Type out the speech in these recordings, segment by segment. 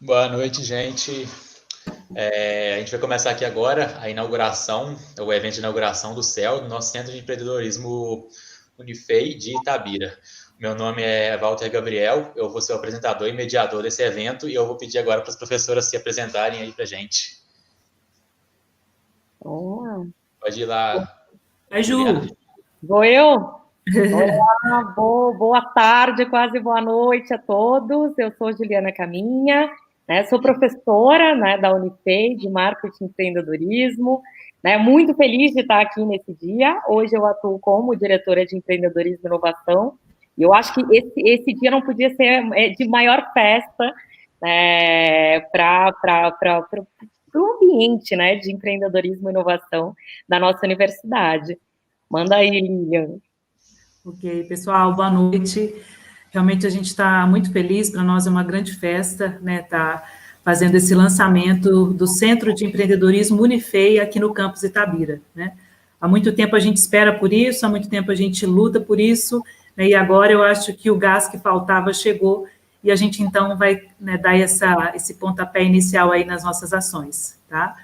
Boa noite, gente. A gente vai começar aqui agora a inauguração, o evento de inauguração do CEL, do nosso Centro de Empreendedorismo Unifei de Itabira. Meu nome é Walter Gabriel, eu vou ser o apresentador e mediador desse evento e eu vou pedir agora para as professoras se apresentarem aí para a gente. Oh. Pode ir lá, Oi, Juliana. Ju. Vou eu? Olá, boa tarde, quase boa noite a todos. Eu sou Juliana Caminha, né? Sou professora, né, da Unifei de Marketing e Empreendedorismo. Né? Muito feliz de estar aqui nesse dia. Hoje eu atuo como diretora de Empreendedorismo e Inovação. E eu acho que esse dia não podia ser de maior festa, né, para o ambiente, né, de empreendedorismo e inovação da nossa universidade. Manda aí, Lilian. Ok, pessoal, boa noite. Realmente a gente está muito feliz, para nós é uma grande festa, né, tá fazendo esse lançamento do Centro de Empreendedorismo Unifei aqui no campus Itabira, né. Há muito tempo a gente espera por isso, há muito tempo a gente luta por isso, né, e agora eu acho que o gás que faltava chegou e a gente então vai, né, dar esse pontapé inicial aí nas nossas ações, tá?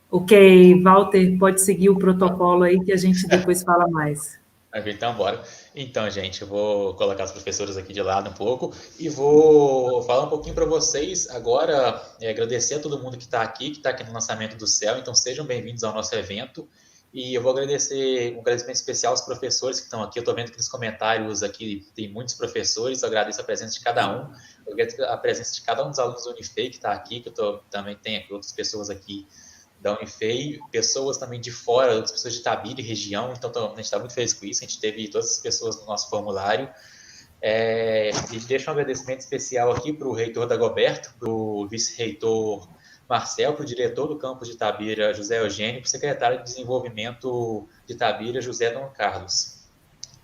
Ok, Walter, pode seguir o protocolo aí que a gente depois fala mais. Então, bora. Então, gente, eu vou colocar as professoras aqui de lado um pouco e vou falar um pouquinho para vocês agora, agradecer a todo mundo que está aqui no lançamento do CEL. Então, sejam bem-vindos ao nosso evento. E eu vou agradecer, um agradecimento especial aos professores que estão aqui. Eu estou vendo que nos comentários aqui tem muitos professores. Eu agradeço a presença de cada um. Eu agradeço a presença de cada um dos alunos do Unifei que está aqui, que também tem aqui outras pessoas aqui da Unifei, pessoas também de fora, outras pessoas de Itabira e região, então a gente está muito feliz com isso, a gente teve todas as pessoas no nosso formulário. E deixo um agradecimento especial aqui para o reitor Dagoberto, para o vice-reitor Marcel, para o diretor do campus de Itabira, José Eugênio, para o secretário de Desenvolvimento de Itabira, José Dom Carlos.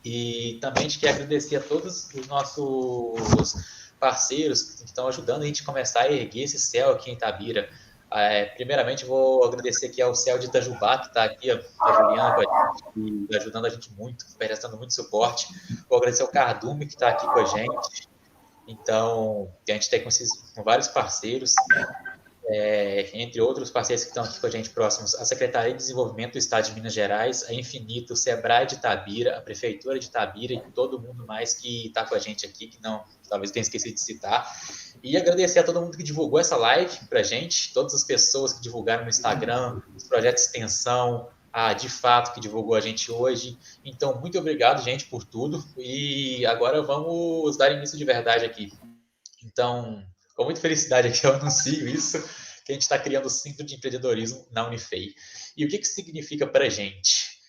E também a gente quer agradecer a todos os nossos parceiros que estão ajudando a gente a começar a erguer esse céu aqui em Itabira. Primeiramente, vou agradecer aqui ao CEL de Itajubá, que está aqui, a Juliana com a gente, ajudando a gente muito, prestando muito suporte. Vou agradecer ao Cardume, que está aqui com a gente. Então, a gente tem com vários parceiros, entre outros parceiros que estão aqui com a gente próximos, a Secretaria de Desenvolvimento do Estado de Minas Gerais, a Infinito, o Sebrae de Itabira, a Prefeitura de Itabira e todo mundo mais que está com a gente aqui, que talvez tenha esquecido de citar. E agradecer a todo mundo que divulgou essa live para a gente, todas as pessoas que divulgaram no Instagram, os projetos de extensão, a De Fato, que divulgou a gente hoje. Então, muito obrigado, gente, por tudo. E agora vamos dar início de verdade aqui. Então, com muita felicidade aqui eu anuncio isso, que a gente está criando o Centro de Empreendedorismo na Unifei. E o que isso significa para a gente?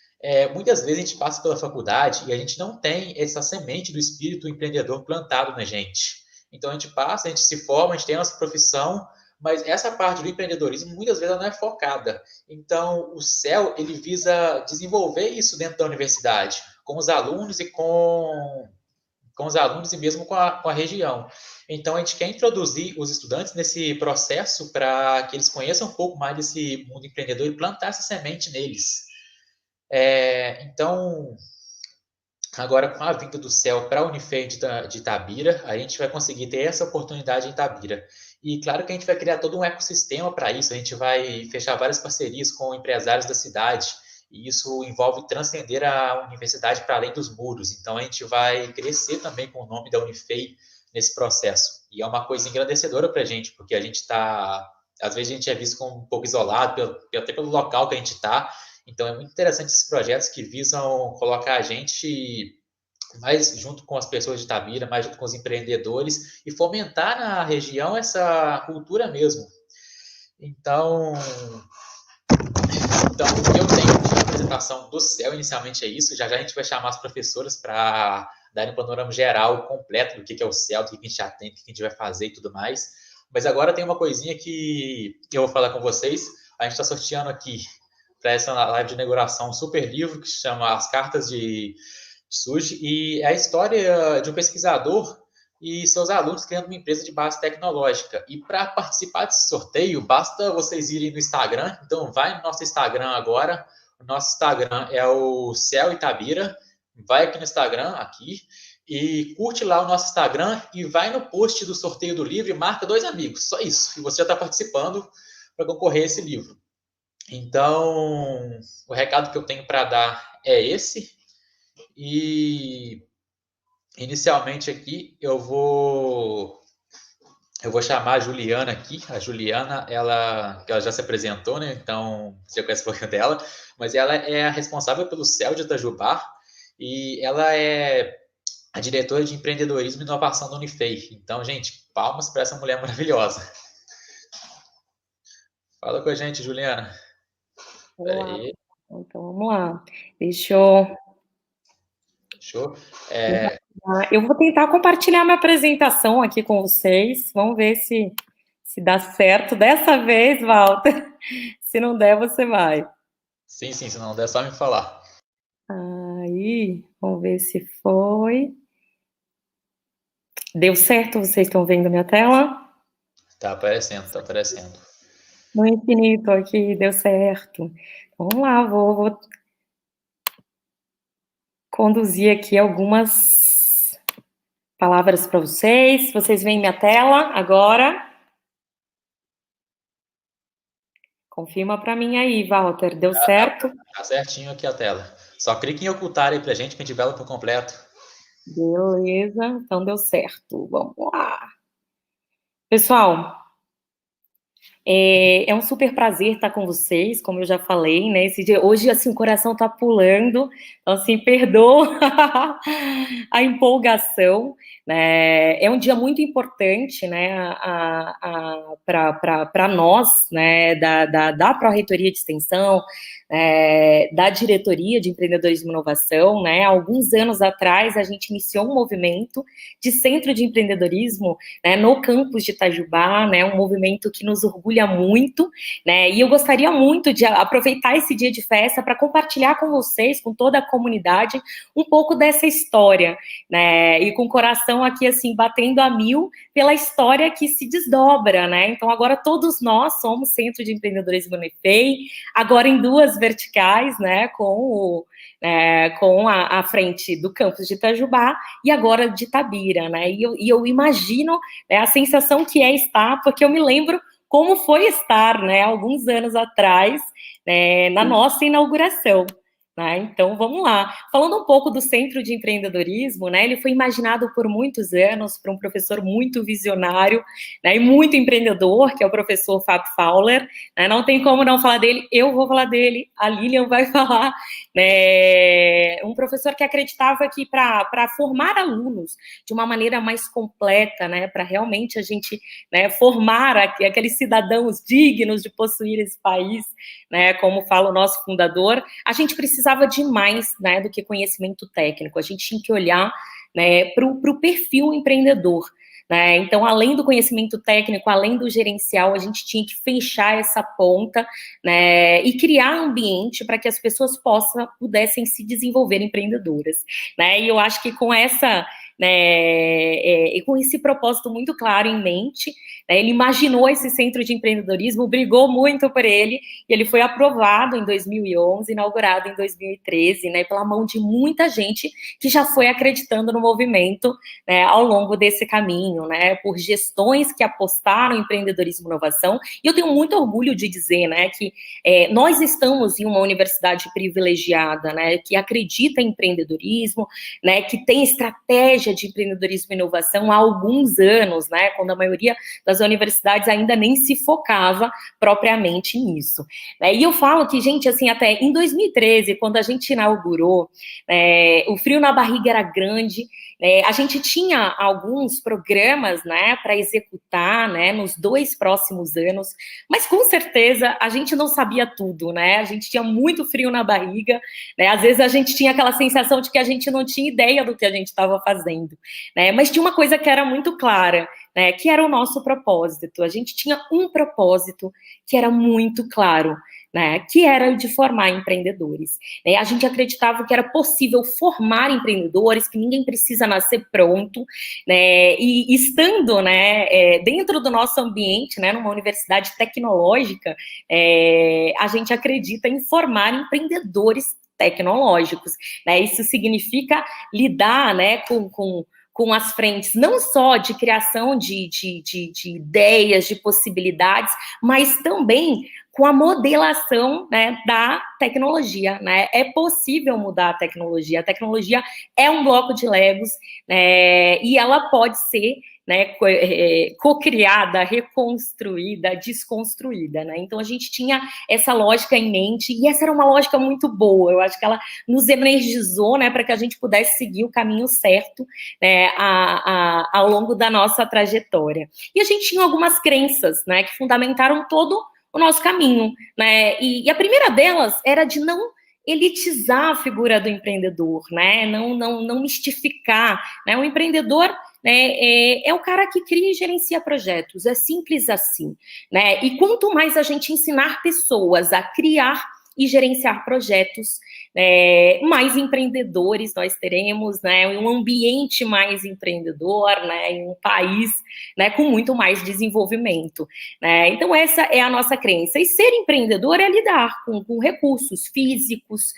Muitas vezes a gente passa pela faculdade e a gente não tem essa semente do espírito empreendedor plantado na gente. Então a gente passa, a gente se forma, a gente tem a nossa profissão, mas essa parte do empreendedorismo muitas vezes ela não é focada. Então o CEL ele visa desenvolver isso dentro da universidade, com os alunos e com os alunos e mesmo com a região. Então, a gente quer introduzir os estudantes nesse processo para que eles conheçam um pouco mais desse mundo empreendedor e plantar essa semente neles. Então, agora com a vinda do CEL para a Unifei de Itabira, a gente vai conseguir ter essa oportunidade em Itabira. E claro que a gente vai criar todo um ecossistema para isso, a gente vai fechar várias parcerias com empresários da cidade, e isso envolve transcender a universidade para além dos muros. Então, a gente vai crescer também com o nome da Unifei nesse processo. E é uma coisa engrandecedora para a gente, porque a gente está... Às vezes a gente é visto como um pouco isolado, até pelo local que a gente está. Então, é muito interessante esses projetos que visam colocar a gente mais junto com as pessoas de Itabira, mais junto com os empreendedores e fomentar na região essa cultura mesmo. Então, o que eu tenho de apresentação do CEL inicialmente é isso. Já já a gente vai chamar as professoras para darem um panorama geral, completo do que é o CEL, do que a gente já tem, o que a gente vai fazer e tudo mais. Mas agora tem uma coisinha que eu vou falar com vocês. A gente está sorteando aqui para essa live de inauguração um super livro que se chama As Cartas de Suji, e é a história de um pesquisador e seus alunos criando uma empresa de base tecnológica. E para participar desse sorteio, basta vocês irem no Instagram. Então, vai no nosso Instagram agora. O nosso Instagram é o CEL Itabira. vai aqui no Instagram, aqui, e curte lá o nosso Instagram e vai no post do sorteio do livro e marca 2 amigos, só isso. E você já está participando para concorrer a esse livro. Então, o recado que eu tenho para dar é esse. E inicialmente aqui eu vou chamar a Juliana aqui. A Juliana, ela já se apresentou, né? Então, você já conhece um pouquinho dela, mas ela é a responsável pelo CEL de Itajubá e ela é a diretora de empreendedorismo e inovação da Unifei. Então, gente, palmas para essa mulher maravilhosa. Fala com a gente, Juliana. Olá. Então, vamos lá. Deixa eu... Show. Eu vou tentar compartilhar minha apresentação aqui com vocês. Vamos ver se dá certo dessa vez, Walter. Se não der, você vai. Sim, se não der, só me falar. Aí, vamos ver se foi. Deu certo? Vocês estão vendo a minha tela? Tá aparecendo, tá aparecendo. No infinito aqui, deu certo. Vamos lá, vou conduzir aqui algumas palavras para vocês. Vocês veem minha tela agora? Confirma para mim aí, Walter. Deu certo? Tá certinho aqui a tela. Só clique em ocultar aí pra gente, que a gente vela por completo. Beleza, então deu certo. Vamos lá. Pessoal, é um super prazer estar com vocês, como eu já falei, né? Esse dia, hoje, assim, o coração tá pulando, então, assim, perdoa a empolgação, né? É um dia muito importante, né, para nós, né, da Pró-Reitoria de Extensão, da Diretoria de Empreendedorismo e Inovação, né? Há alguns anos atrás, a gente iniciou um movimento de centro de empreendedorismo, né, no campus de Itajubá, né? Um movimento que nos orgulha muito, né? E eu gostaria muito de aproveitar esse dia de festa para compartilhar com vocês, com toda a comunidade, um pouco dessa história, né? E com o coração aqui, assim, batendo a mil pela história que se desdobra, né? Então, agora todos nós somos Centro de Empreendedorismo Unifei, agora em 2 verticais, né? Com a frente do campus de Itajubá e agora de Itabira, né? E eu imagino, né, a sensação que é estar, porque eu me lembro como foi estar, né, alguns anos atrás, né, na nossa inauguração. Né? Então, vamos lá. Falando um pouco do Centro de Empreendedorismo, né, ele foi imaginado por muitos anos por um professor muito visionário, né, e muito empreendedor, que é o professor Fábio Fowler. Né? Não tem como não falar dele, eu vou falar dele, a Lilian vai falar. Né? Um professor que acreditava que para formar alunos de uma maneira mais completa, né, para realmente a gente, né, formar aqueles cidadãos dignos de possuir esse país, né, como fala o nosso fundador, a gente precisava de mais, né, do que conhecimento técnico. A gente tinha que olhar, né, para o perfil empreendedor. Né? Então, além do conhecimento técnico, além do gerencial, a gente tinha que fechar essa ponta, né, e criar ambiente para que as pessoas pudessem se desenvolver empreendedoras. Né? E eu acho que com essa... Né, e com esse propósito muito claro em mente, né, ele imaginou esse centro de empreendedorismo, brigou muito por ele, e ele foi aprovado em 2011, inaugurado em 2013, né, pela mão de muita gente que já foi acreditando no movimento, né, ao longo desse caminho, né, por gestões que apostaram em empreendedorismo e inovação, e eu tenho muito orgulho de dizer, né, que nós estamos em uma universidade privilegiada, né, que acredita em empreendedorismo, né, que tem estratégia de empreendedorismo e inovação há alguns anos, né, quando a maioria das universidades ainda nem se focava propriamente nisso. Né? E eu falo que, gente, assim, até em 2013, quando a gente inaugurou, o frio na barriga era grande, a gente tinha alguns programas, né, para executar, né, nos 2 próximos anos, mas com certeza a gente não sabia tudo, né, a gente tinha muito frio na barriga, né, às vezes a gente tinha aquela sensação de que a gente não tinha ideia do que a gente estava fazendo, né, mas tinha uma coisa que era muito clara, né, que era o nosso propósito. A gente tinha um propósito que era muito claro, né, que era o de formar empreendedores. Né? A gente acreditava que era possível formar empreendedores, que ninguém precisa nascer pronto, né, e estando, né, dentro do nosso ambiente, né, numa universidade tecnológica, a gente acredita em formar empreendedores tecnológicos, né? Isso significa lidar, né, com as frentes, não só de criação de ideias, de possibilidades, mas também com a modelação, né, da tecnologia, né? É possível mudar a tecnologia é um bloco de Legos, né, e ela pode ser, né, co-criada, reconstruída, desconstruída, né? Então a gente tinha essa lógica em mente, e essa era uma lógica muito boa, eu acho que ela nos energizou, né, para que a gente pudesse seguir o caminho certo, né, ao longo da nossa trajetória. E a gente tinha algumas crenças, né, que fundamentaram todo o nosso caminho, né? E a primeira delas era de não elitizar a figura do empreendedor, né? Não mistificar, né? O empreendedor, né, é o cara que cria e gerencia projetos, é simples assim, né? E quanto mais a gente ensinar pessoas a criar e gerenciar projetos, mais empreendedores nós teremos, né, um ambiente mais empreendedor, né, em um país, né, com muito mais desenvolvimento, né? Então essa é a nossa crença, e ser empreendedor é lidar com recursos físicos,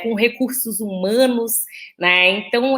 com recursos humanos, né? Então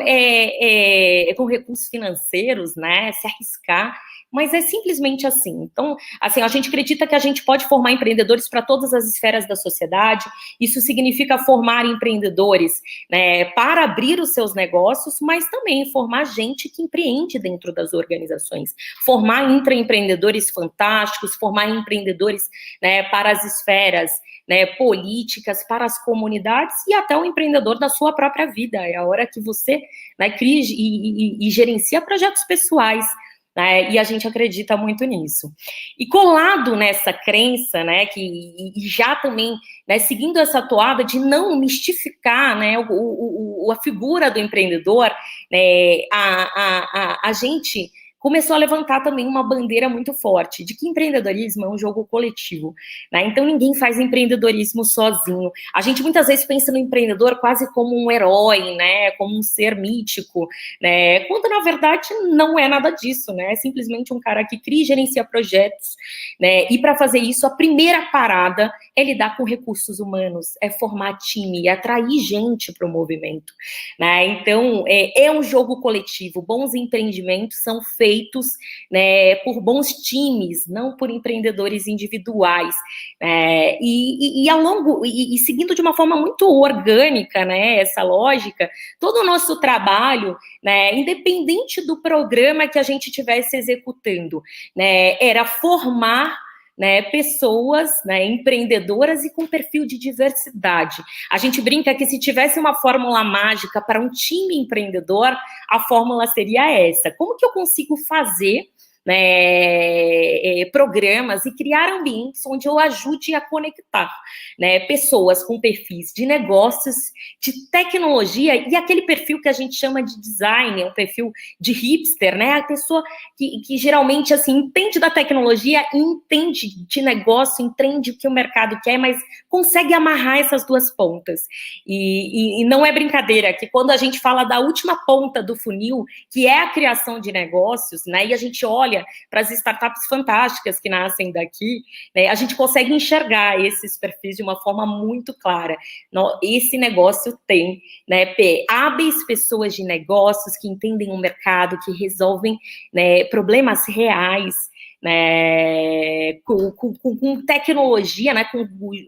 com recursos financeiros, né, se arriscar, mas é simplesmente assim. Então, assim, a gente acredita que a gente pode formar empreendedores para todas as esferas da sociedade. Isso significa formar empreendedores, né, para abrir os seus negócios, mas também formar gente que empreende dentro das organizações, formar intraempreendedores fantásticos, formar empreendedores, né, para as esferas, né, políticas, para as comunidades, e até o empreendedor da sua própria vida. É a hora que você, né, cria e gerencia projetos pessoais, né, e a gente acredita muito nisso. E colado nessa crença, né, e já também, né, seguindo essa toada de não mistificar, né, a figura do empreendedor, né, a gente começou a levantar também uma bandeira muito forte de que empreendedorismo é um jogo coletivo, né? Então ninguém faz empreendedorismo sozinho. A gente muitas vezes pensa no empreendedor quase como um herói, né? Como um ser mítico, né? Quando na verdade não é nada disso, né? É simplesmente um cara que cria e gerencia projetos, né? E para fazer isso, a primeira parada é lidar com recursos humanos, é formar time, é atrair gente para o movimento, né? Então é um jogo coletivo. Bons empreendimentos são feitos, né, por bons times, não por empreendedores individuais, e seguindo de uma forma muito orgânica, né, essa lógica, todo o nosso trabalho, né, independente do programa que a gente estivesse executando, né, era formar, né, pessoas, né, empreendedoras e com perfil de diversidade. A gente brinca que se tivesse uma fórmula mágica para um time empreendedor, a fórmula seria essa. Como que eu consigo fazer, né, programas e criar ambientes onde eu ajude a conectar, né, pessoas com perfis de negócios, de tecnologia, e aquele perfil que a gente chama de design, um perfil de hipster, né, a pessoa que geralmente, assim, entende da tecnologia, entende de negócio, entende o que o mercado quer, mas consegue amarrar essas duas pontas. E não é brincadeira que quando a gente fala da última ponta do funil, que é a criação de negócios, né, e a gente olha para as startups fantásticas que nascem daqui, né, a gente consegue enxergar esses perfis de uma forma muito clara. Esse negócio tem, né, hábeis pessoas de negócios que entendem o mercado, que resolvem, né, problemas reais, né, com tecnologia, né,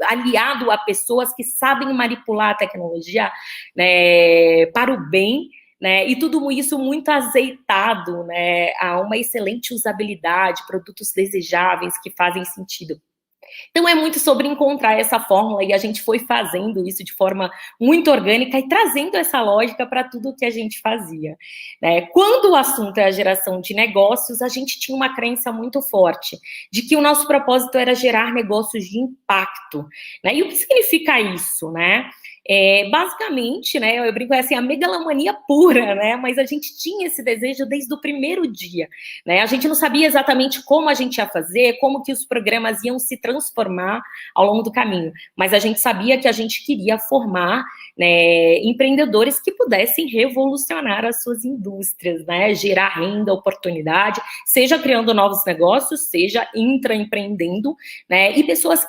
aliado a pessoas que sabem manipular a tecnologia, né, para o bem, né, e tudo isso muito azeitado, né, a uma excelente usabilidade, produtos desejáveis que fazem sentido. Então é muito sobre encontrar essa fórmula, e a gente foi fazendo isso de forma muito orgânica e trazendo essa lógica para tudo o que a gente fazia, né? Quando o assunto é a geração de negócios, a gente tinha uma crença muito forte de que o nosso propósito era gerar negócios de impacto, né? E o que significa isso, né? Basicamente, né, eu brinco, assim, a megalomania pura, né, mas a gente tinha esse desejo desde o primeiro dia, né, a gente não sabia exatamente como a gente ia fazer, como que os programas iam se transformar ao longo do caminho, mas a gente sabia que a gente queria formar, né, empreendedores que pudessem revolucionar as suas indústrias, né, gerar renda, oportunidade, seja criando novos negócios, seja intraempreendendo, né, e pessoas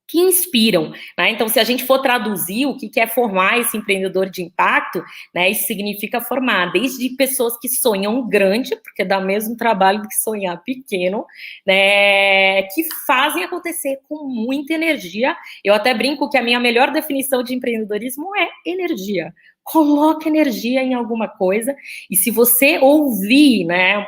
que inspiram, né? Então, se a gente for traduzir o que é formar esse empreendedor de impacto, né, isso significa formar desde pessoas que sonham grande, porque dá mesmo trabalho do que sonhar pequeno, né, que fazem acontecer com muita energia. Eu até brinco que a minha melhor definição de empreendedorismo é energia. Coloca energia em alguma coisa, e se você ouvir, né,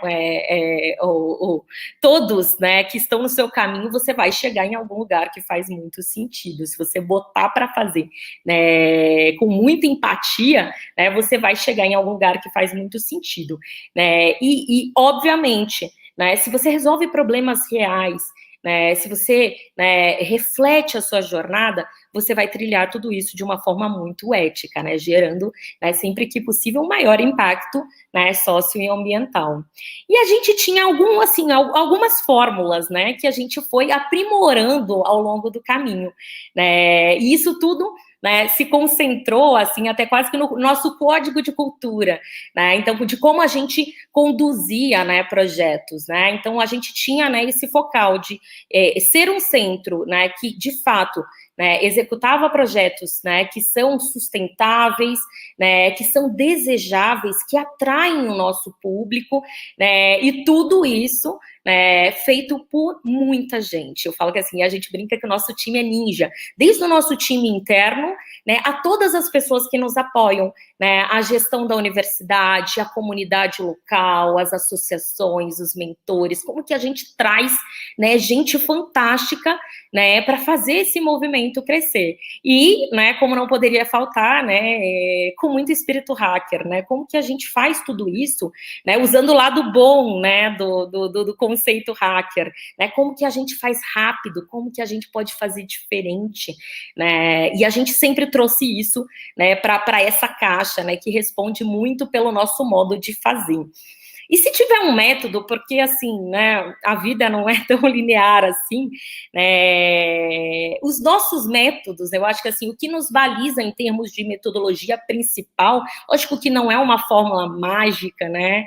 todos, né, que estão no seu caminho, você vai chegar em algum lugar que faz muito sentido. Se você botar para fazer, né, com muita empatia, né, você vai chegar em algum lugar que faz muito sentido, né, e obviamente, né, se você resolve problemas reais, né, se você, né, reflete a sua jornada, você vai trilhar tudo isso de uma forma muito ética, né, gerando, né, sempre que possível, um maior impacto, né, socioambiental. E a gente tinha algumas fórmulas, né, que a gente foi aprimorando ao longo do caminho, né, e isso tudo, né, se concentrou, assim, até quase que no nosso código de cultura, né, então, de como a gente conduzia, né, projetos, né, então a gente tinha, né, esse focal de ser um centro, né, que, de fato, né, executava projetos, né, que são sustentáveis, né, que são desejáveis, que atraem o nosso público, né, e tudo isso, né, feito por muita gente. Eu falo que assim, a gente brinca que o nosso time é ninja, desde o nosso time interno, né, a todas as pessoas que nos apoiam, né, a gestão da universidade, a comunidade local, as associações, os mentores, como que a gente traz, né, gente fantástica, né, para fazer esse movimento crescer. E, né, como não poderia faltar, né, com muito espírito hacker, né, como que a gente faz tudo isso, né, usando o lado bom, né, do conceito hacker, né, como que a gente faz rápido, como que a gente pode fazer diferente, né, e a gente sempre trouxe isso, né, para essa caixa, né, que responde muito pelo nosso modo de fazer. E se tiver um método, porque assim, né, a vida não é tão linear assim, né, os nossos métodos, eu acho que assim, o que nos baliza em termos de metodologia principal, lógico que não é uma fórmula mágica, né,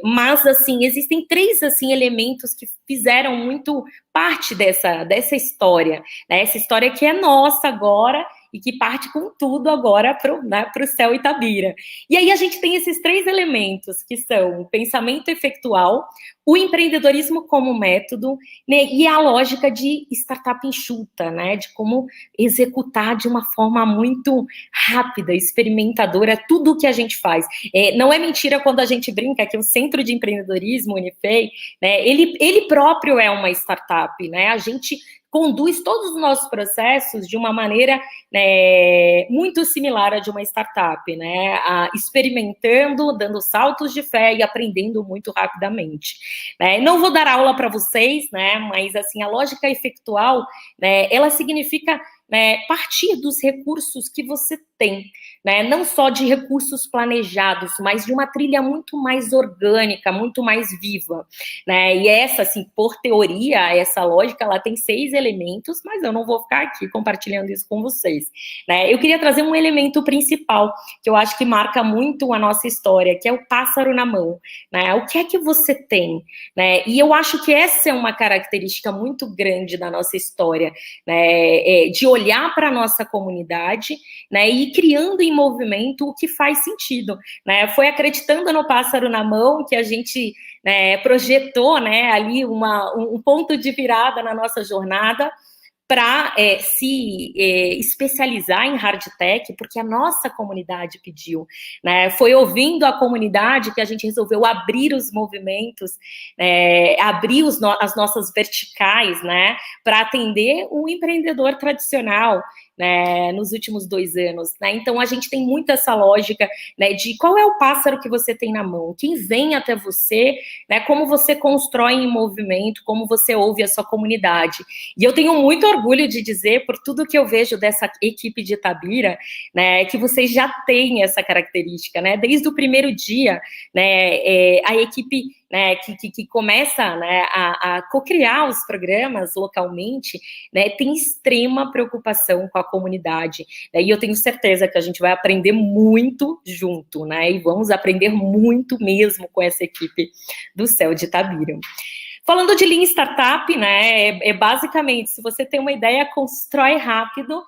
mas assim, existem 3 assim, elementos que fizeram muito parte dessa história, né, essa história que é nossa agora, e que parte com tudo agora para o Céu Itabira. E aí a gente tem esses 3 elementos, que são o pensamento efetual, o empreendedorismo como método, né, e a lógica de startup enxuta, né, de como executar de uma forma muito rápida, experimentadora, tudo o que a gente faz. Não é mentira quando a gente brinca que o Centro de Empreendedorismo, Unifei, né, ele próprio é uma startup, né, a gente conduz todos os nossos processos de uma maneira, né, muito similar à de uma startup, né, experimentando, dando saltos de fé e aprendendo muito rapidamente. Não vou dar aula para vocês, né, mas assim, a lógica efetual, né, ela significa, né, partir dos recursos que você tem, né, não só de recursos planejados, mas de uma trilha muito mais orgânica, muito mais viva, né, e essa, assim, por teoria, essa lógica, ela tem 6 elementos, mas eu não vou ficar aqui compartilhando isso com vocês, né, eu queria trazer um elemento principal, que eu acho que marca muito a nossa história, que é o pássaro na mão, né, o que é que você tem, né, e eu acho que essa é uma característica muito grande da nossa história, né, de olhar para a nossa comunidade, né, e ir criando em movimento o que faz sentido, né, foi acreditando no pássaro na mão que a gente, né, projetou, né, ali um ponto de virada na nossa jornada, para se especializar em hard tech, porque a nossa comunidade pediu, né? Foi ouvindo a comunidade que a gente resolveu abrir os movimentos, abrir as nossas verticais, né? Para atender o empreendedor tradicional, né, nos últimos 2 anos, né? Então a gente tem muito essa lógica, né, de qual é o pássaro que você tem na mão, quem vem até você, né, como você constrói em movimento, como você ouve a sua comunidade. E eu tenho muito orgulho de dizer, por tudo que eu vejo dessa equipe de Itabira, né, que vocês já têm essa característica, né? Desde o primeiro dia, né, a equipe, né, que começa, né, a co-criar os programas localmente, né, tem extrema preocupação com a comunidade, né, e eu tenho certeza que a gente vai aprender muito junto, né, e vamos aprender muito mesmo com essa equipe do Céu de Itabira. Falando de Lean Startup, né, basicamente, se você tem uma ideia, constrói rápido,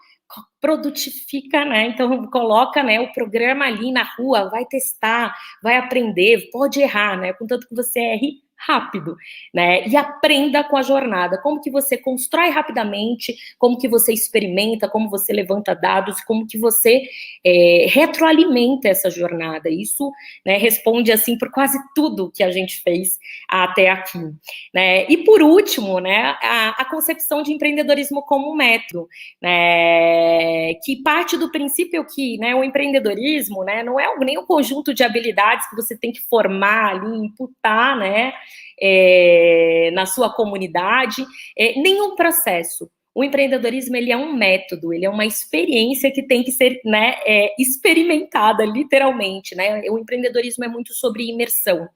produtifica, né, então coloca, né, o programa ali na rua, vai testar, vai aprender, pode errar, né, contanto que você erre rápido, né, e aprenda com a jornada, como que você constrói rapidamente, como que você experimenta, como você levanta dados, como que você retroalimenta essa jornada, isso, né, responde, assim, por quase tudo que a gente fez até aqui, né, e por último, né, a concepção de empreendedorismo como método, né, que parte do princípio que, né, o empreendedorismo, né, não é nem um conjunto de habilidades que você tem que formar ali, imputar, né, na sua comunidade, nenhum processo. O empreendedorismo, ele é um método, ele é uma experiência que tem que ser, né, experimentada, literalmente, né? O empreendedorismo é muito sobre imersão.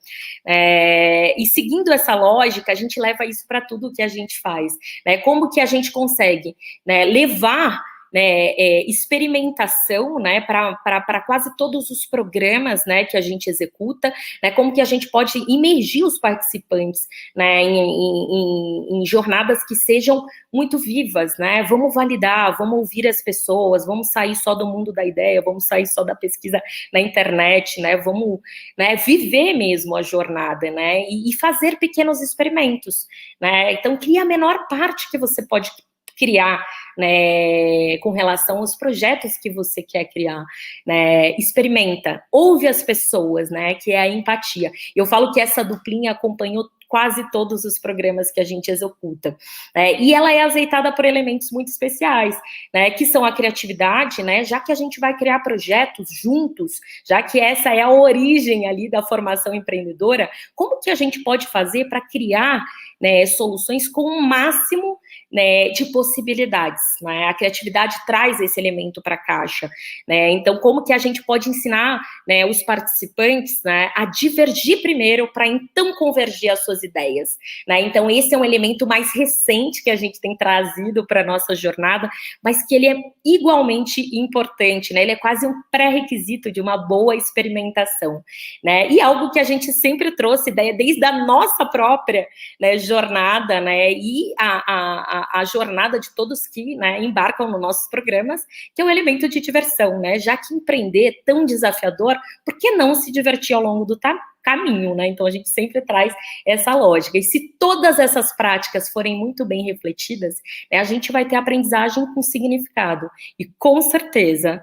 E seguindo essa lógica, a gente leva isso para tudo que a gente faz, né? Como que a gente consegue, né, levar, né, experimentação, né, para quase todos os programas, né, que a gente executa, né, como que a gente pode imergir os participantes, né, em jornadas que sejam muito vivas, né, vamos validar, vamos ouvir as pessoas, vamos sair só do mundo da ideia, vamos sair só da pesquisa na internet, né, vamos, né, viver mesmo a jornada, né, e fazer pequenos experimentos, né, então cria a menor parte que você pode criar, né, com relação aos projetos que você quer criar, né, experimenta, ouve as pessoas, né, que é a empatia. Eu falo que essa duplinha acompanhou quase todos os programas que a gente executa, né, e ela é azeitada por elementos muito especiais, né, que são a criatividade, né, já que a gente vai criar projetos juntos, já que essa é a origem ali da formação empreendedora, como que a gente pode fazer para criar, né, soluções com o máximo, né, de possibilidades, né? A criatividade traz esse elemento para a caixa, né? Então, como que a gente pode ensinar, né, os participantes, né, a divergir primeiro para então convergir as suas ideias, né? Então, esse é um elemento mais recente que a gente tem trazido para a nossa jornada, mas que ele é igualmente importante, né? Ele é quase um pré-requisito de uma boa experimentação, né? E algo que a gente sempre trouxe ideia desde a nossa própria, né, jornada, né, e a jornada de todos que, né, embarcam nos nossos programas, que é um elemento de diversão, né, já que empreender é tão desafiador, por que não se divertir ao longo do caminho, né, então a gente sempre traz essa lógica, e se todas essas práticas forem muito bem refletidas, né, a gente vai ter aprendizagem com significado, e com certeza,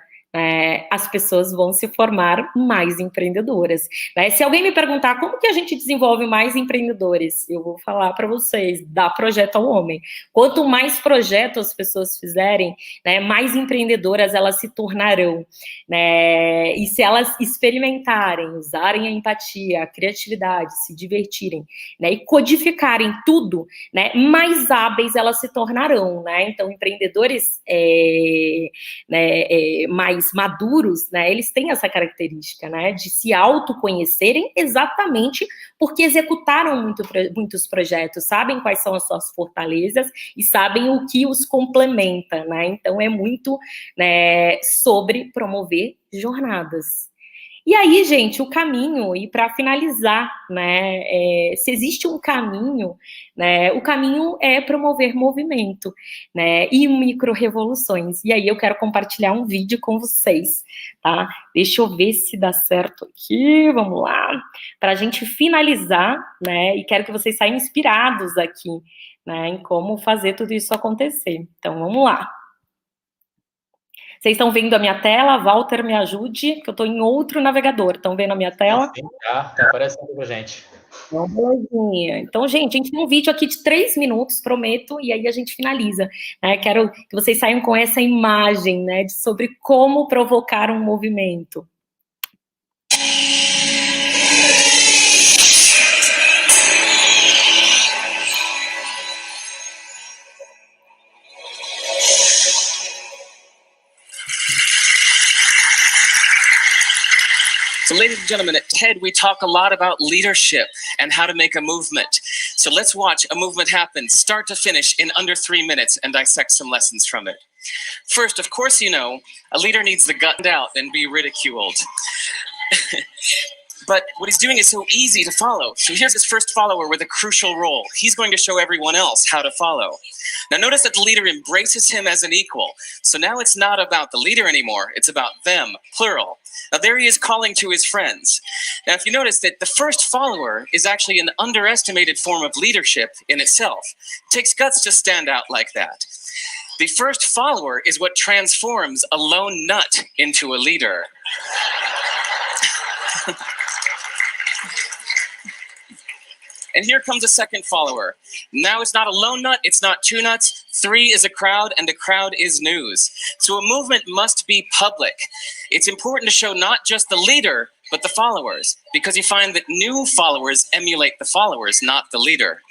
as pessoas vão se formar mais empreendedoras, né? Se alguém me perguntar como que a gente desenvolve mais empreendedores, eu vou falar para vocês, dá projeto ao homem. Quanto mais projetos as pessoas fizerem, né, mais empreendedoras elas se tornarão, né? E se elas experimentarem, usarem a empatia, a criatividade, se divertirem, né, e codificarem tudo, né, mais hábeis elas se tornarão, né? Então, empreendedores mais maduros, né, eles têm essa característica, né, de se autoconhecerem exatamente porque executaram muitos projetos, sabem quais são as suas fortalezas e sabem o que os complementa, né, então é muito, né, sobre promover jornadas. E aí, gente, o caminho, e para finalizar, né, se existe um caminho, né, o caminho é promover movimento, né, e micro-revoluções. E aí eu quero compartilhar um vídeo com vocês, tá? Deixa eu ver se dá certo aqui, vamos lá, para a gente finalizar, né, e quero que vocês saiam inspirados aqui, né, em como fazer tudo isso acontecer. Então, vamos lá. Vocês estão vendo a minha tela? Walter, me ajude, que eu estou em outro navegador. Estão vendo a minha tela? Sim, tá aparecendo pra gente. Então, gente, a gente tem um vídeo aqui de 3 minutos, prometo, e aí a gente finaliza, né? Quero que vocês saiam com essa imagem, né, sobre como provocar um movimento. So, ladies and gentlemen, at TED, we talk a lot about leadership and how to make a movement. So let's watch a movement happen, start to finish, in under 3 minutes and dissect some lessons from it. First, of course, you know, a leader needs to gut out and be ridiculed. But what he's doing is so easy to follow. So here's his first follower with a crucial role. He's going to show everyone else how to follow. Now notice that the leader embraces him as an equal. So now it's not about the leader anymore. It's about them, plural. Now there he is calling to his friends. Now if you notice that the first follower is actually an underestimated form of leadership in itself. It takes guts to stand out like that. The first follower is what transforms a lone nut into a leader. And here comes a second follower. Now it's not a lone nut, it's not two nuts. 3 is a crowd, and a crowd is news. So a movement must be public. It's important to show not just the leader, but the followers, because you find that new followers emulate the followers, not the leader.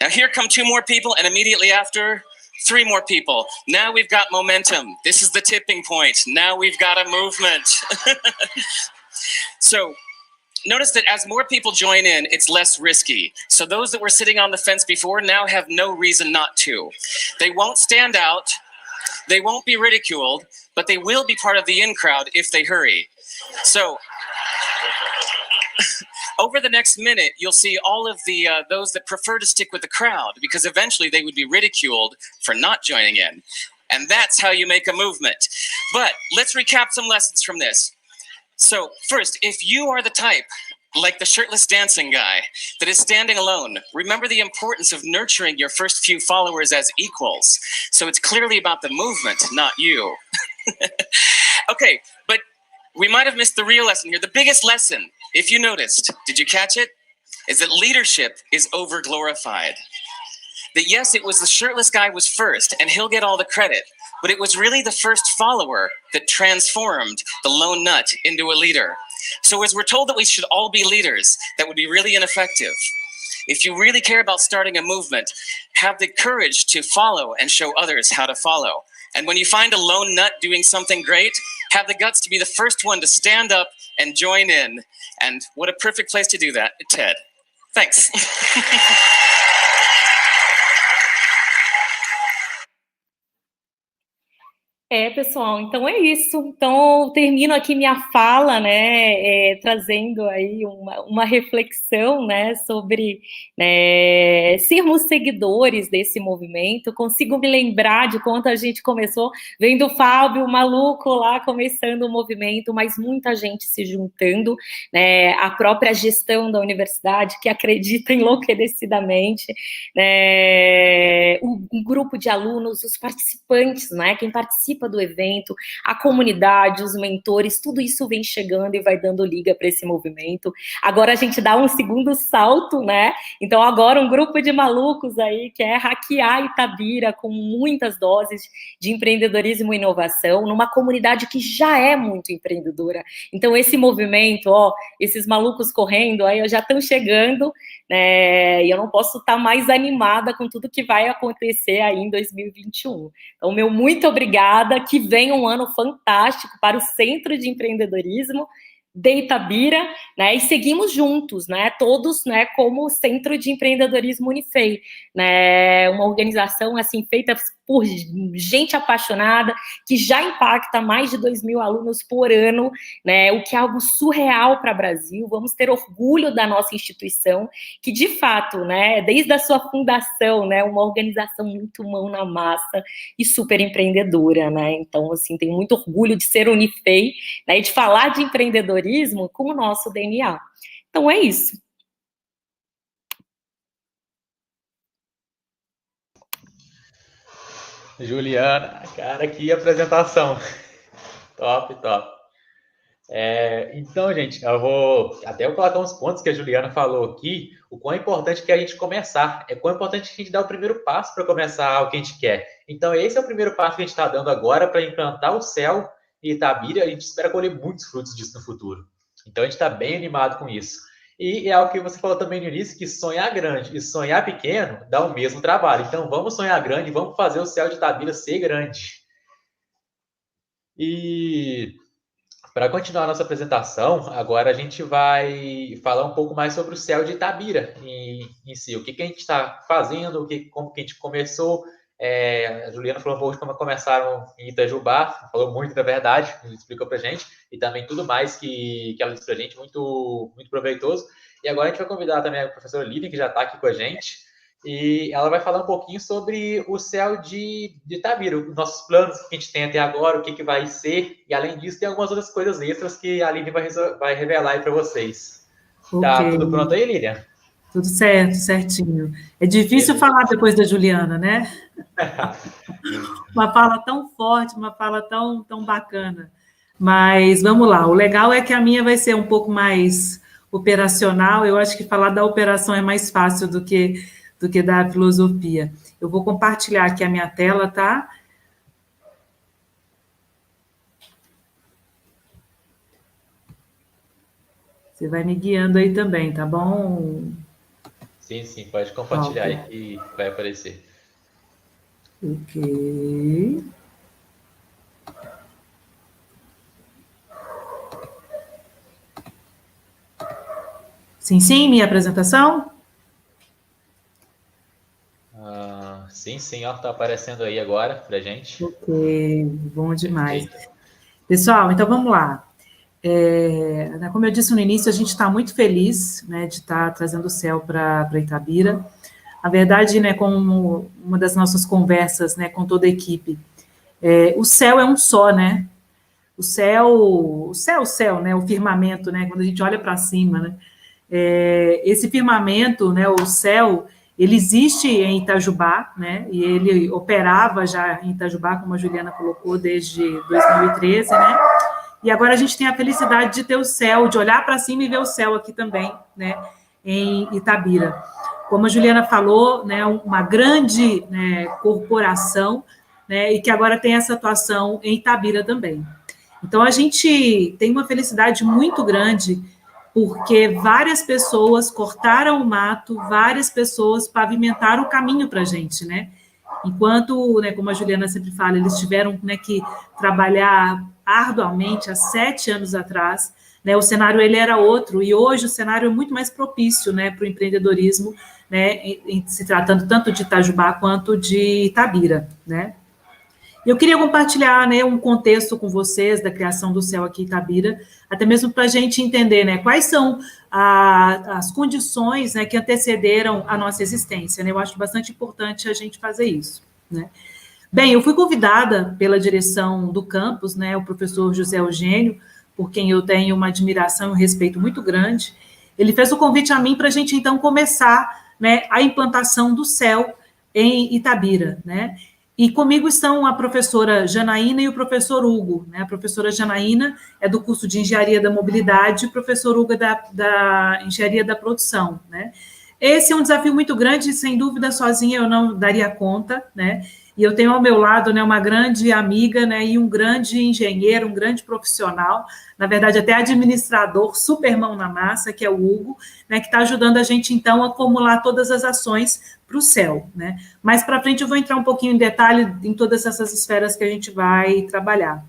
Now here come 2 more people, and immediately after, 3 more people. Now we've got momentum. This is the tipping point. Now we've got a movement. So notice that as more people join in, it's less risky. So those that were sitting on the fence before now have no reason not to. They won't stand out, they won't be ridiculed, but they will be part of the in crowd if they hurry. So over the next minute, you'll see all of the those that prefer to stick with the crowd, because eventually they would be ridiculed for not joining in. And that's how you make a movement. But let's recap some lessons from this. So first, if you are the type, like the shirtless dancing guy, that is standing alone, remember the importance of nurturing your first few followers as equals. So it's clearly about the movement, not you. Okay, but we might have missed the real lesson here. The biggest lesson, if you noticed, did you catch it? Is that leadership is over-glorified. That yes, it was the shirtless guy was first, and he'll get all the credit, but it was really the first follower that transformed the lone nut into a leader. So as we're told that we should all be leaders, that would be really ineffective. If you really care about starting a movement, have the courage to follow and show others how to follow. And when you find a lone nut doing something great, have the guts to be the first one to stand up and join in. And what a perfect place to do that, TED. Thanks. Pessoal, então é isso. Então, eu termino aqui minha fala, né, trazendo aí uma reflexão, né, sobre sermos seguidores desse movimento. Consigo me lembrar de quando a gente começou, vendo o Fábio maluco lá começando o movimento, mas muita gente se juntando, né, a própria gestão da universidade que acredita enlouquecidamente, né, um grupo de alunos, os participantes, né, quem participa do evento, a comunidade, os mentores, tudo isso vem chegando e vai dando liga para esse movimento. Agora a gente dá um segundo salto, né? Então agora um grupo de malucos aí quer hackear Itabira com muitas doses de empreendedorismo e inovação numa comunidade que já é muito empreendedora. Então esse movimento, ó, esses malucos correndo aí já estão chegando, né? E eu não posso estar mais animada com tudo que vai acontecer aí em 2021. Então, meu muito obrigada, que venha um ano fantástico para o Centro de Empreendedorismo de Itabira, né, e seguimos juntos, né, todos, né, como Centro de Empreendedorismo Unifei, né, uma organização, assim, feita por gente apaixonada, que já impacta mais de 2.000 alunos por ano, né, o que é algo surreal para o Brasil. Vamos ter orgulho da nossa instituição, que, de fato, né, desde a sua fundação, né, uma organização muito mão na massa e super empreendedora, né, então, assim, tenho muito orgulho de ser Unifei, né, e de falar de empreendedorismo com o nosso DNA. Então, é isso. Juliana, cara, que apresentação. Top, top. Então, gente, eu vou até colocar uns pontos que a Juliana falou aqui, o quão importante que é a gente começar, quão importante que a gente dar o primeiro passo para começar o que a gente quer. Então, esse é o primeiro passo que a gente está dando agora para implantar o CEL em Itabira, a gente espera colher muitos frutos disso no futuro. Então, a gente está bem animado com isso. E é algo que você falou também no início, que sonhar grande e sonhar pequeno dá o mesmo trabalho. Então, vamos sonhar grande, vamos fazer o CEL de Itabira ser grande. E para continuar a nossa apresentação, agora a gente vai falar um pouco mais sobre o CEL de Itabira em si. O que a gente está fazendo, como que a gente começou, A Juliana falou um pouco de como começaram em Itajubá, falou muito da verdade, explicou para a gente, e também tudo mais que ela disse para a gente, muito, muito proveitoso. E agora a gente vai convidar também a professora Lívia, que já está aqui com a gente, e ela vai falar um pouquinho sobre o CEL de Itabira, os nossos planos que a gente tem até agora, o que vai ser, e além disso tem algumas outras coisas extras que a Lívia vai revelar aí para vocês. Okay. Tá tudo pronto aí, Lívia? Tudo certo, certinho. É difícil falar depois da Juliana, né? Uma fala tão forte, uma fala tão bacana. Mas vamos lá, o legal é que a minha vai ser um pouco mais operacional. Eu acho que falar da operação é mais fácil do que da filosofia. Eu vou compartilhar aqui a minha tela, tá? Você vai me guiando aí também, tá bom? Sim, pode compartilhar aí que vai aparecer. Ok. Sim, minha apresentação? Sim, ó, tá aparecendo aí agora pra gente. Ok, bom demais. Pessoal, então vamos lá. Como eu disse no início, a gente está muito feliz, né, de estar trazendo o CEL para Itabira. A verdade, né, como uma das nossas conversas, né, com toda a equipe, o céu é um só, né? O céu, né, o firmamento, né, quando a gente olha para cima, né? Esse firmamento, né, o céu, ele existe em Itajubá, né, e ele operava já em Itajubá, como a Juliana colocou, desde 2013, né? E agora a gente tem a felicidade de ter o céu, de olhar para cima e ver o céu aqui também, né, em Itabira. Como a Juliana falou, né, uma grande, né, corporação, né, e que agora tem essa atuação em Itabira também. Então, a gente tem uma felicidade muito grande, porque várias pessoas cortaram o mato, várias pessoas pavimentaram o caminho para a gente, né? Enquanto, né, como a Juliana sempre fala, eles tiveram, né, que trabalhar arduamente há 7 anos atrás, né, o cenário ele era outro, e hoje o cenário é muito mais propício, né, para o empreendedorismo, né, se tratando tanto de Itajubá quanto de Itabira, né. Eu queria compartilhar, né, um contexto com vocês da criação do CEL aqui em Itabira, até mesmo para a gente entender, né, quais são as condições, né, que antecederam a nossa existência, né. Eu acho bastante importante a gente fazer isso, né. Bem, eu fui convidada pela direção do campus, né, o professor José Eugênio, por quem eu tenho uma admiração e um respeito muito grande. Ele fez o convite a mim para a gente, então, começar, né, a implantação do CEL em Itabira, né. E comigo estão a professora Janaína e o professor Hugo, né. A professora Janaína é do curso de Engenharia da Mobilidade e o professor Hugo é da Engenharia da Produção, né. Esse é um desafio muito grande, sem dúvida, sozinha eu não daria conta, né. E eu tenho ao meu lado, né, uma grande amiga, né, e um grande engenheiro, um grande profissional, na verdade até administrador, super mão na massa, que é o Hugo, né, que está ajudando a gente, então, a formular todas as ações para o CEL, né. Mais para frente eu vou entrar um pouquinho em detalhe em todas essas esferas que a gente vai trabalhar.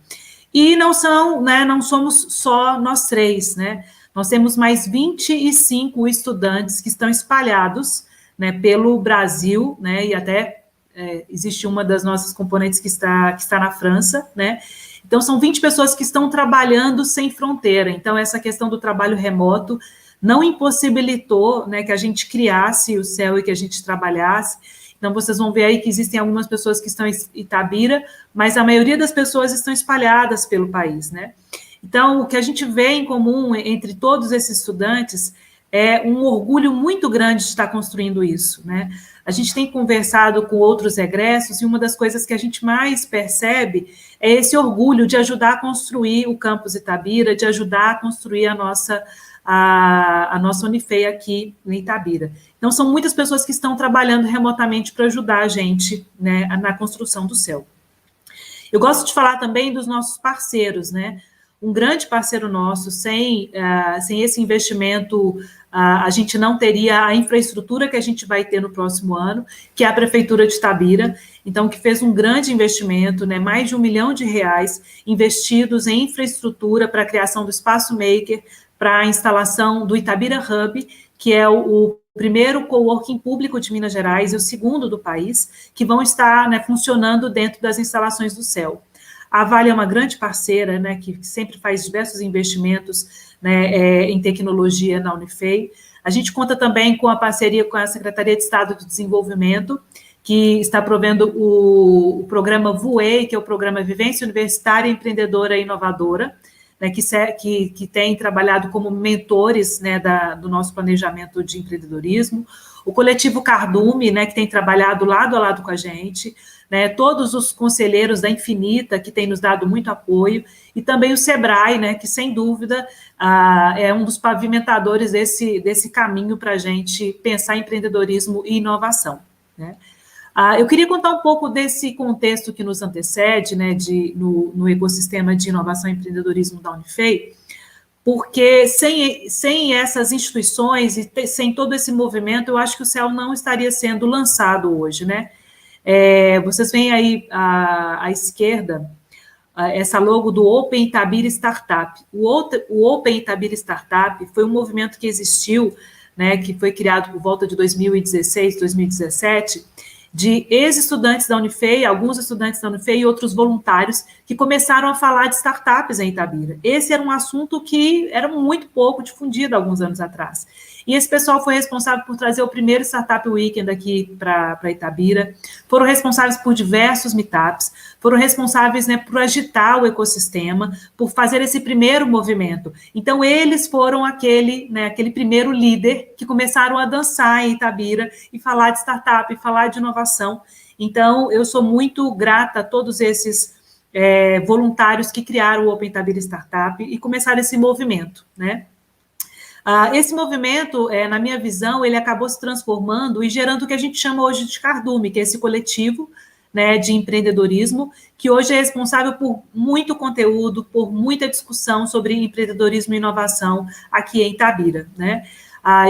E não somos só nós 3, né, nós temos mais 25 estudantes que estão espalhados, né, pelo Brasil, né, e até existe uma das nossas componentes que está na França, né? Então, são 20 pessoas que estão trabalhando sem fronteira. Então, essa questão do trabalho remoto não impossibilitou, né, que a gente criasse o CEL e que a gente trabalhasse. Então, vocês vão ver aí que existem algumas pessoas que estão em Itabira, mas a maioria das pessoas estão espalhadas pelo país, né? Então, o que a gente vê em comum entre todos esses estudantes é um orgulho muito grande de estar construindo isso, né? A gente tem conversado com outros egressos e uma das coisas que a gente mais percebe é esse orgulho de ajudar a construir o campus Itabira, de ajudar a construir a nossa Unifei aqui em Itabira. Então, são muitas pessoas que estão trabalhando remotamente para ajudar a gente, né, na construção do CEL. Eu gosto de falar também dos nossos parceiros, né? Um grande parceiro nosso, sem esse investimento, a gente não teria a infraestrutura que a gente vai ter no próximo ano, que é a Prefeitura de Itabira, então, que fez um grande investimento, né, mais de R$1 milhão investidos em infraestrutura para a criação do Espaço Maker, para a instalação do Itabira Hub, que é o primeiro coworking público de Minas Gerais e o segundo do país, que vão estar, né, funcionando dentro das instalações do CEL. A Vale é uma grande parceira, né, que sempre faz diversos investimentos, né, em tecnologia na Unifei. A gente conta também com a parceria com a Secretaria de Estado de Desenvolvimento, que está provendo o programa VUE, que é o Programa Vivência Universitária Empreendedora e Inovadora, né, que tem trabalhado como mentores, né, do nosso planejamento de empreendedorismo. O coletivo Cardume, né, que tem trabalhado lado a lado com a gente, né, todos os conselheiros da Infinita, que tem nos dado muito apoio, e também o Sebrae, né, que, sem dúvida, é um dos pavimentadores desse caminho para a gente pensar em empreendedorismo e inovação, né. Eu queria contar um pouco desse contexto que nos antecede, né, no ecossistema de inovação e empreendedorismo da Unifei, porque sem essas instituições e sem todo esse movimento, eu acho que o CEL não estaria sendo lançado hoje, né? Vocês veem aí à esquerda essa logo do Open Itabira Startup. O Open Itabira Startup foi um movimento que existiu, né, que foi criado por volta de 2016, 2017, de ex-estudantes da Unifei, alguns estudantes da Unifei e outros voluntários que começaram a falar de startups em Itabira. Esse era um assunto que era muito pouco difundido há alguns anos atrás. E esse pessoal foi responsável por trazer o primeiro Startup Weekend aqui para Itabira, foram responsáveis por diversos meetups, foram responsáveis, né, por agitar o ecossistema, por fazer esse primeiro movimento. Então, eles foram aquele primeiro líder que começaram a dançar em Itabira e falar de startup, e falar de inovação. Então, eu sou muito grata a todos esses voluntários que criaram o Open Itabira Startup e começaram esse movimento, né? Esse movimento, na minha visão, ele acabou se transformando e gerando o que a gente chama hoje de Cardume, que é esse coletivo, né, de empreendedorismo, que hoje é responsável por muito conteúdo, por muita discussão sobre empreendedorismo e inovação aqui em Itabira, né?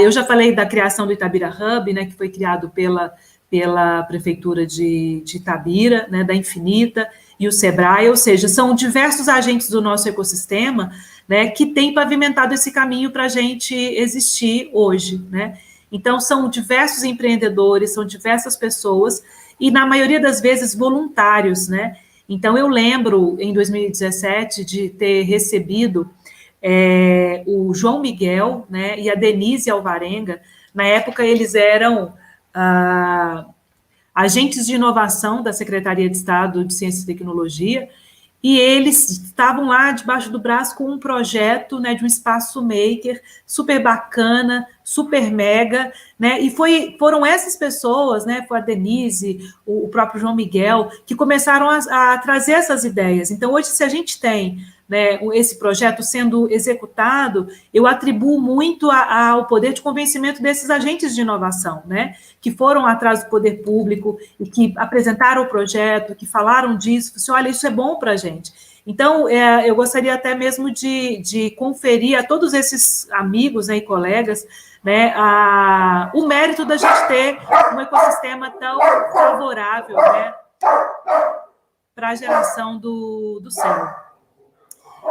Eu já falei da criação do Itabira Hub, né, que foi criado pela Prefeitura de Itabira, né, da Infinita e o Sebrae, ou seja, são diversos agentes do nosso ecossistema, né, que têm pavimentado esse caminho para a gente existir hoje, né? Então, são diversos empreendedores, são diversas pessoas, e na maioria das vezes voluntários, né? Então, eu lembro, em 2017, de ter recebido o João Miguel, né, e a Denise Alvarenga. Na época, eles eram agentes de inovação da Secretaria de Estado de Ciência e Tecnologia, e eles estavam lá debaixo do braço com um projeto, né, de um espaço maker super bacana, super mega, né, e foram essas pessoas, né, foi a Denise, o próprio João Miguel, que começaram a trazer essas ideias. Então, hoje, se a gente tem, né, esse projeto sendo executado, eu atribuo muito ao poder de convencimento desses agentes de inovação, né, que foram atrás do poder público e que apresentaram o projeto, que falaram disso, assim, olha, isso é bom para a gente. Então, eu gostaria até mesmo de conferir a todos esses amigos, né, e colegas, né, o mérito da gente ter um ecossistema tão favorável, né, para a geração do CEL.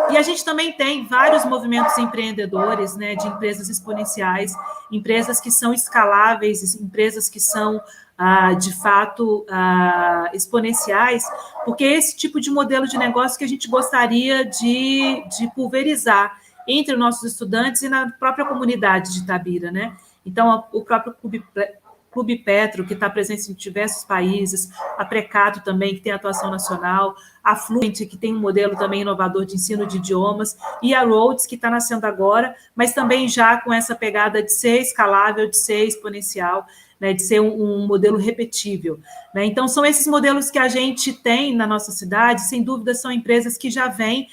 E a gente também tem vários movimentos empreendedores, né, de empresas exponenciais, empresas que são escaláveis, empresas que são, de fato, exponenciais, porque é esse tipo de modelo de negócio que a gente gostaria de pulverizar entre os nossos estudantes e na própria comunidade de Itabira, né? Então, o próprio Clube Petro, que está presente em diversos países, a Precato também, que tem atuação nacional, a Fluent, que tem um modelo também inovador de ensino de idiomas, e a Rhodes, que está nascendo agora, mas também já com essa pegada de ser escalável, de ser exponencial, né, de ser um modelo repetível, né? Então, são esses modelos que a gente tem na nossa cidade, sem dúvida são empresas que já vêm